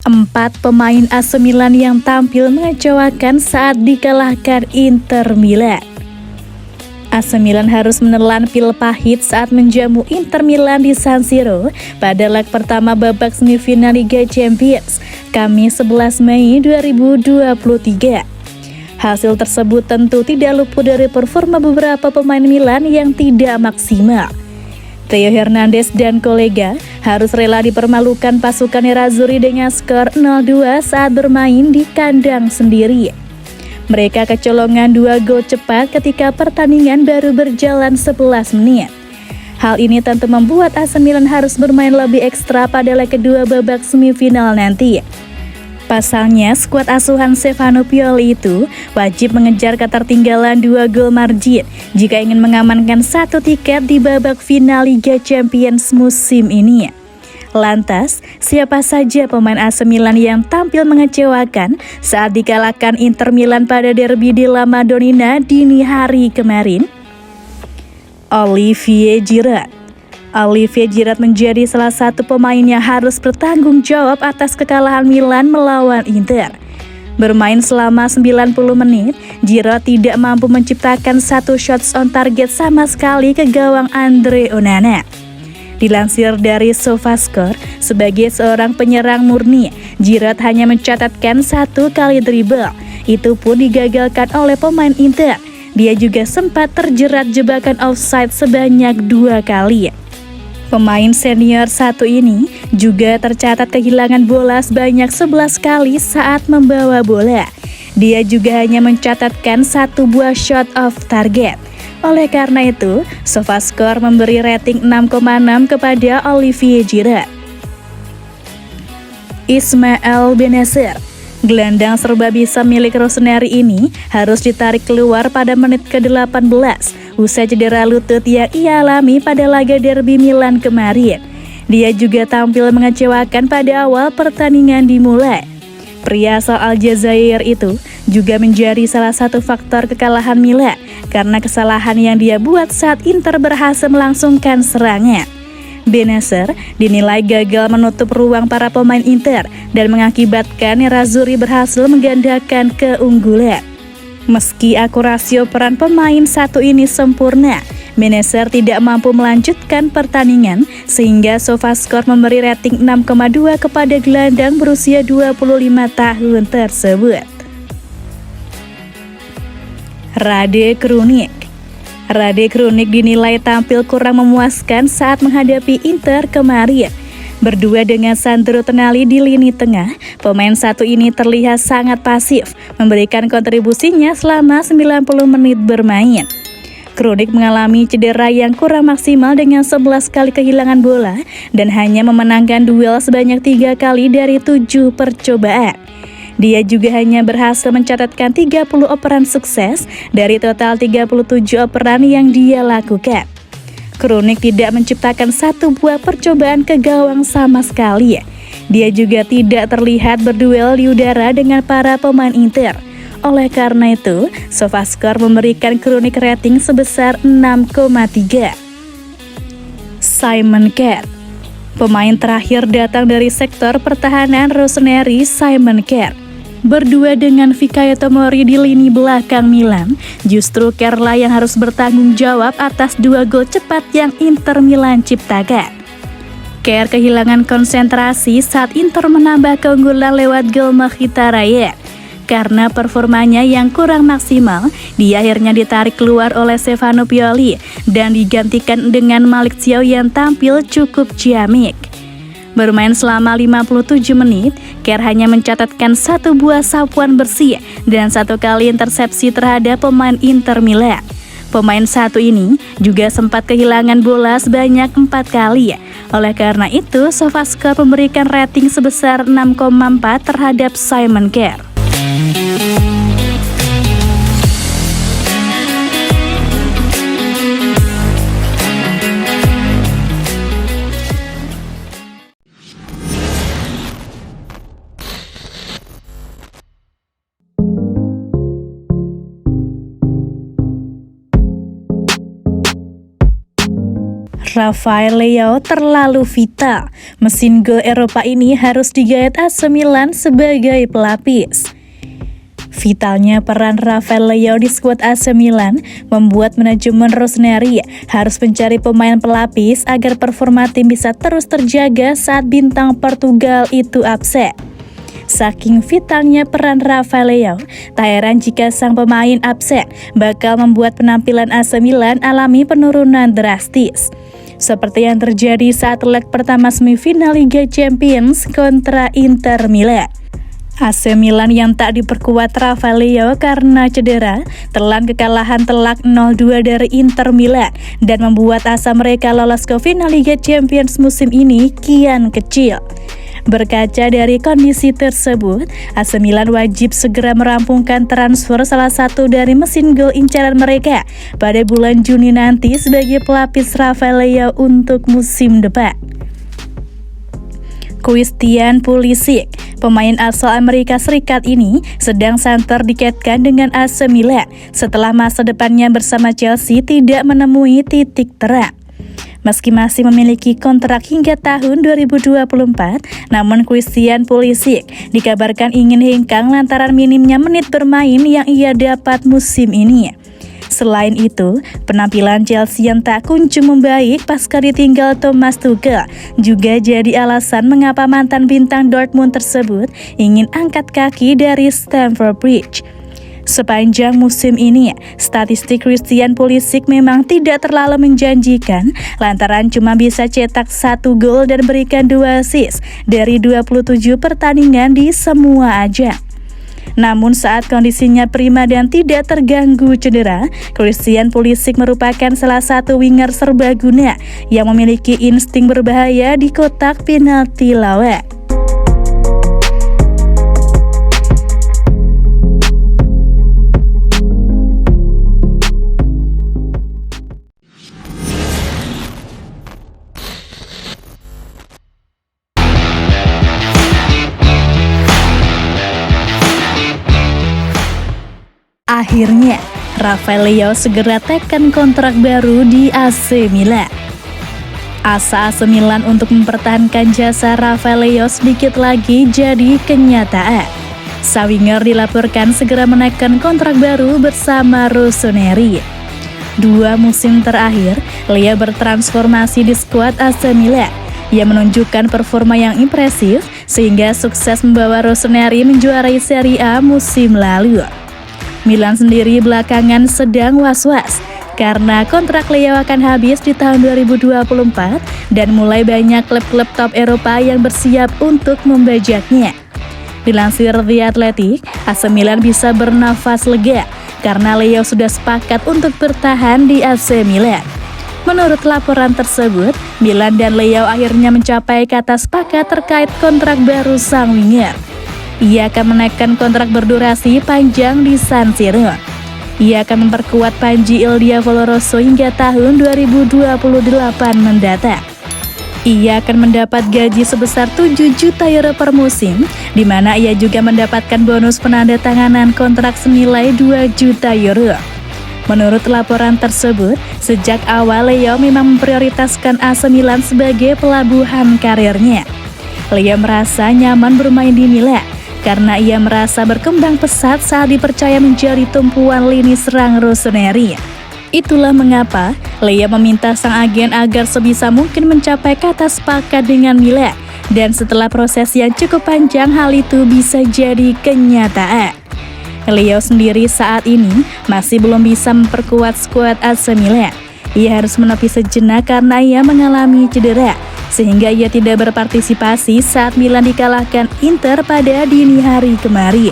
Empat pemain AC Milan yang tampil mengecewakan saat dikalahkan Inter Milan. AC Milan harus menelan pil pahit saat menjamu Inter Milan di San Siro pada leg pertama babak semifinal Liga Champions, Kamis 11 Mei 2023. Hasil tersebut tentu tidak luput dari performa beberapa pemain Milan yang tidak maksimal. Theo Hernandez dan kolega harus rela dipermalukan pasukan Nerazzurri dengan skor 0-2 saat bermain di kandang sendiri. Mereka kecolongan 2 gol cepat ketika pertandingan baru berjalan 11 menit. Hal ini tentu membuat AC Milan harus bermain lebih ekstra pada leg kedua babak semifinal nanti. Pasalnya, skuad asuhan Stefano Pioli itu wajib mengejar ketertinggalan 2 gol margin jika ingin mengamankan 1 tiket di babak final Liga Champions musim ini. Lantas, siapa saja pemain AC Milan yang tampil mengecewakan saat dikalahkan Inter Milan pada derby di La Madonnina dini hari kemarin? Olivier Giroud menjadi salah satu pemain yang harus bertanggung jawab atas kekalahan Milan melawan Inter. Bermain selama 90 menit, Giroud tidak mampu menciptakan satu shots on target sama sekali ke gawang Andre Onana. Dilansir dari SofaScore, sebagai seorang penyerang murni, Giroud hanya mencatatkan 1 kali dribble. Itu pun digagalkan oleh pemain Inter. Dia juga sempat terjerat jebakan offside sebanyak 2 kali. Pemain senior satu ini juga tercatat kehilangan bola sebanyak 11 kali saat membawa bola. Dia juga hanya mencatatkan 1 buah shot off target. Oleh karena itu, SofaScore memberi rating 6,6 kepada Olivier Giroud. Ismael Bennacer, gelandang serba bisa milik Rossoneri ini harus ditarik keluar pada menit ke-18 usai cedera lutut yang ia alami pada laga derby Milan kemarin. Dia juga tampil mengecewakan pada awal pertandingan dimulai. Pria asal Aljazair itu juga menjadi salah satu faktor kekalahan Milan karena kesalahan yang dia buat saat Inter berhasil melangsungkan serangan. Bennacer dinilai gagal menutup ruang para pemain Inter dan mengakibatkan Nerazzurri berhasil menggandakan keunggulan. Meski akurasi peran pemain satu ini sempurna, Bennacer tidak mampu melanjutkan pertandingan sehingga SofaScore memberi rating 6,2 kepada gelandang berusia 25 tahun tersebut. Rade Krunic dinilai tampil kurang memuaskan saat menghadapi Inter kemarin. Berdua dengan Sandro Tonali di lini tengah, pemain satu ini terlihat sangat pasif, memberikan kontribusinya selama 90 menit bermain. Krunic mengalami cedera yang kurang maksimal dengan 11 kali kehilangan bola dan hanya memenangkan duel sebanyak 3 kali dari 7 percobaan. Dia juga hanya berhasil mencatatkan 30 operan sukses dari total 37 operan yang dia lakukan. Krunic tidak menciptakan 1 buah percobaan ke gawang sama sekali. Dia juga tidak terlihat berduel di udara dengan para pemain Inter. Oleh karena itu, SofaScore memberikan Krunic rating sebesar 6,3. Simon Kjær, pemain terakhir datang dari sektor pertahanan Rossoneri. Simon Kjær berdua dengan Fikayo Tomori di lini belakang Milan, justru Kjær yang harus bertanggung jawab atas 2 gol cepat yang Inter Milan ciptakan. Kjær kehilangan konsentrasi saat Inter menambah keunggulan lewat gol Mkhitaryan. Karena performanya yang kurang maksimal, dia akhirnya ditarik keluar oleh Stefano Pioli dan digantikan dengan Malick Thiaw yang tampil cukup ciamik. Bermain selama 57 menit, Kjær hanya mencatatkan 1 buah sapuan bersih dan 1 kali intersepsi terhadap pemain Inter Milan. Pemain satu ini juga sempat kehilangan bola sebanyak 4 kali. Oleh karena itu, SofaScore memberikan rating sebesar 6,4 terhadap Simon Kjær. Rafael Leao terlalu vital. Mesin gol Eropa ini harus digait AC Milan sebagai pelapis. Vitalnya peran Rafael Leao di skuad AC Milan membuat manajemen Rossoneri harus mencari pemain pelapis agar performa tim bisa terus terjaga saat bintang Portugal itu absen. Saking vitalnya peran Rafael Leao, tak heran jika sang pemain absen bakal membuat penampilan AC Milan alami penurunan drastis. Seperti yang terjadi saat leg pertama semifinal Liga Champions kontra Inter Milan. AC Milan yang tak diperkuat Rafael Leao karena cedera, telan kekalahan telak 0-2 dari Inter Milan dan membuat asa mereka lolos ke final Liga Champions musim ini kian kecil. Berkaca dari kondisi tersebut, AC Milan wajib segera merampungkan transfer salah satu dari mesin gol incaran mereka pada bulan Juni nanti sebagai pelapis Rafael Leao untuk musim depan. Christian Pulisic, pemain asal Amerika Serikat ini sedang santer dikaitkan dengan AC Milan setelah masa depannya bersama Chelsea tidak menemui titik terang. Meski masih memiliki kontrak hingga tahun 2024, namun Christian Pulisic dikabarkan ingin hengkang lantaran minimnya menit bermain yang ia dapat musim ini. Selain itu, penampilan Chelsea yang tak kunjung membaik pasca ditinggal Thomas Tuchel juga jadi alasan mengapa mantan bintang Dortmund tersebut ingin angkat kaki dari Stamford Bridge. Sepanjang musim ini, statistik Christian Pulisic memang tidak terlalu menjanjikan lantaran cuma bisa cetak 1 gol dan berikan 2 assist dari 27 pertandingan di semua ajang. Namun saat kondisinya prima dan tidak terganggu cedera, Christian Pulisic merupakan salah satu winger serbaguna yang memiliki insting berbahaya di kotak penalti lawan. Akhirnya, Rafael Leao segera tekan kontrak baru di AC Milan. Asa AC Milan untuk mempertahankan jasa Rafael Leao sedikit lagi jadi kenyataan. Sang winger dilaporkan segera menaikkan kontrak baru bersama Rossoneri. 2 musim terakhir, Leao bertransformasi di skuad AC Milan. Ia menunjukkan performa yang impresif sehingga sukses membawa Rossoneri menjuarai Serie A musim lalu. Milan sendiri belakangan sedang was-was karena kontrak Leao akan habis di tahun 2024 dan mulai banyak klub-klub top Eropa yang bersiap untuk membajaknya. Dilansir The Athletic, AC Milan bisa bernafas lega karena Leao sudah sepakat untuk bertahan di AC Milan. Menurut laporan tersebut, Milan dan Leao akhirnya mencapai kata sepakat terkait kontrak baru sang winger. Ia akan menaikkan kontrak berdurasi panjang di San Siro. Ia akan memperkuat Panji Il Diavolo Rosso hingga tahun 2028 mendatang. Ia akan mendapat gaji sebesar 7 juta euro per musim, di mana ia juga mendapatkan bonus penandatanganan kontrak senilai 2 juta euro. Menurut laporan tersebut, sejak awal Leao memang memprioritaskan AC Milan sebagai pelabuhan karirnya. Leao merasa nyaman bermain di Milan karena ia merasa berkembang pesat saat dipercaya menjadi tumpuan lini serang Rossoneri. Itulah mengapa Leao meminta sang agen agar sebisa mungkin mencapai kata sepakat dengan Milan, dan setelah proses yang cukup panjang hal itu bisa jadi kenyataan. Leao sendiri saat ini masih belum bisa memperkuat skuad AC Milan. Ia harus menepi sejenak karena ia mengalami cedera, sehingga ia tidak berpartisipasi saat Milan dikalahkan Inter pada dini hari kemarin.